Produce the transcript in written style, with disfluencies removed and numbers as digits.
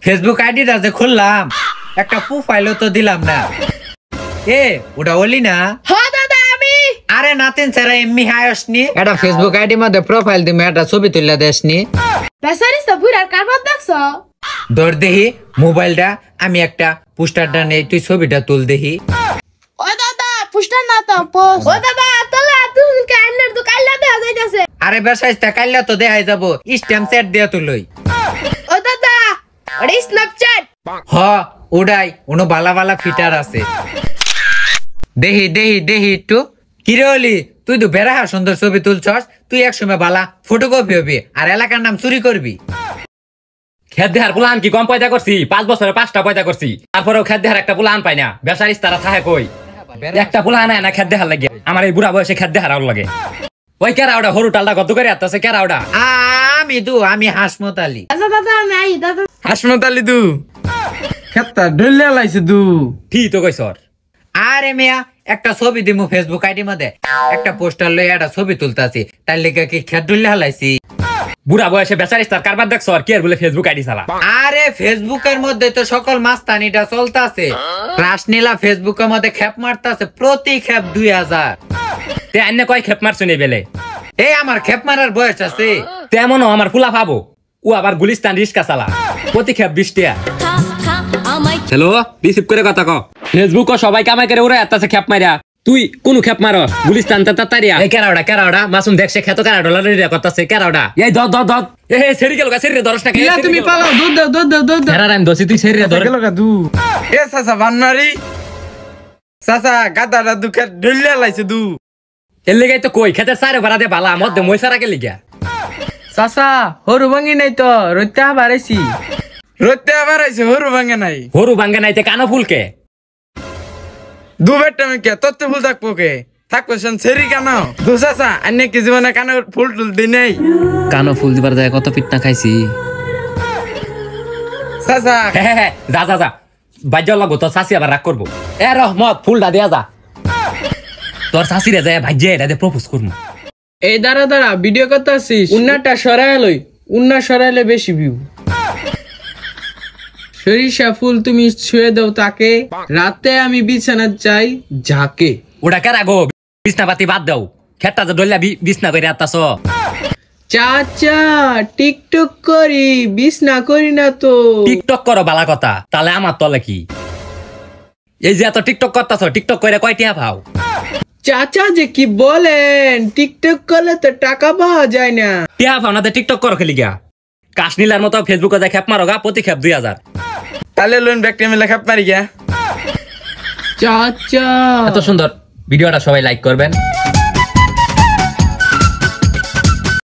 Facebook আইডিটা যে খুললাম একটা প্রোফাইলও তো দিলাম না। এ ওটা বলি না? হ্যাঁ দাদা আমি। আরে নাতিন স্যারা এমনি হায়সনি এটা ফেসবুক আইডি মধ্যে প্রোফাইল দিমে একটা ছবি তুললা দেশনি। বেসারিস তো বুড়ার কারবার দেখছো? ধর দেহি মোবাইলটা, আমি একটা পোস্টারটা নেই, তুই ছবিটা তুল দেহি। ও দাদা পোস্টার না তো পোস্ট। ও দাদা তোলা তুই কাইন্নার তো কাইলা দেখা যাইতাছে। আরে বেসাইস্তা কাইলা তো দেখাই যাবো, স্ট্যাম্প সেট দিয়া তুলই। ও দাদা আরে স্ন্যাপচ্যাট। হ ওডাই ওনো বালা বালা ফিটার আছে। দেহি দেহি দেহি একটু কিরে হলি, তুই তো বেড়া সুন্দর ছবি তুলছস, তুই একসময় বালা ফটোকপি হবি আর এলাকার নাম চুরি করবি। খেত দেহার পুলান কি কম পয়দা করছি? 5 বছরে 5টা পয়দা করছি, তারপরেও খেত দেহার একটা পুলান পাই না। বেসারিস তারা থাকে কই? একটা পুলান আয় না খেত দেহার লাগে। আমার এই বুড়া বয়সে খেত দেহার লাগে। ওই কেরা ওটা হরু টালটা কত করে আসতেছে? কেরা ওটা? আমি হাসমত আলী। আচ্ছা দাদা আমি আই দাদা। হাসমত আলী দু খেতটা ঢুলিয়া লাইছে দু। ঠিক তো কইছর। আরে মিয়া একটা ছবি দিমু ফেসবুক আইডি মধ্যে, একটা পোস্টার লই একটা ছবি তুলতাছি, তার লেগে কি খেত ডুল্লে হালাইছি? বুড়া বয়সে বেচারিস তার কারবার দেখছ আর কি আর বলে ফেসবুক আইডি চালা। আরে ফেসবুকের মধ্যে তো সকল মাস্তানিটা চলতাছে। রাসনীলা ফেসবুকের মধ্যে খেপ মারতাছে, প্রতি খেপ 2000। তে আন্য কয় খেপ মারছ নি বেলে? এই আমার খেপ মারার বয়স আছে। তেমনও আমার ফুলা পাবো, ও আবার গুলিস্তান রিস্কা চালা, প্রতি খেপ 20 টাকা। হ্যালো রিসিভ করে কথা ক। ফেসবুক ও সবাই কামাই করে উড়ে আসতেছে খেপ মারিয়া, তুই কোন খেপ মারস? গুলিস্তান তাতারিয়া। এই কেরাওড়া মাসুম দেখছে খেত কেরা ডলার রে করতেছে কেরাওড়া। এই দদ এ সেরি গেল সেরি ধরস না। কিলা তুমি পালাও, দুধ দাও কেরা রাম দছি তুই সেরি ধর গেল দু। এ সাসা বান্নারি সাসা গাদাটা দু খেত ঢুলিয়া লাইছে দু। এর লেগে তো কই খেতে সারে ভাড়া দে বালা মধ্যে মই সারা কে লিগা। চাচা হরু ভাঙি নাই তো রত্যা বাড়াইছি। রত্যা বাড়াইছে হরু ভাঙে নাই। হরু ভাঙ্গে নাইতে কানো ফুলকে দু বেটা মিকে তত্ত্ব ফুল থাকবো কে থাকবো সেন সেরি কানো দু চাচা আন্নে কি জীবনে কানো ফুল টুল দি নাই। কানো ফুল দিবার যায় কত পিটনা খাইছি। চাচা হ্যাঁ যা বাজ্য লাগবো, তোর শাশি আবার রাগ করবো। এ রহমত ফুলটা দিয়া যা, তোর শাশিরে যায় ভাজ্যে এটা দিয়ে প্রপোজ করবো। এই দাঁড়া ভিডিও করতে আসিস, উন্নাটা সরাই লই, উন্না সরাইলে বেশি ভিউ। সরিষা ফুল তুমি ছুঁয়ে দাও তাকে, রাতে আমি বিছানা চাই ঝাঁকে। ওটা কেরা গো? বিছনা পাতি বাদ দাও, খেটটা যে ডলিয়া বিছনা করে আত্তাছ। চাচা টিকটক করি বিছনা করি না তো। টিকটক করো বালা কথা, তাহলে আমার তলে কি? এই যে এত টিকটক করতাছ, টিকটক করে কয় টিয়া পাও? চাচা যে কি বলেন, টিকটক করলে তো টাকা পাওয়া যায় না। টিয়া পাও না তো টিকটক করো খেলি গা। কাশনীলার মতো ফেসবুকে যায় খেপ মারো গা, প্রতি খেপ 2000। তাহলে লোন ব্যাগটা মিলে খেপ মারি গা। চাচা এত সুন্দর ভিডিওটা সবাই লাইক করবেন।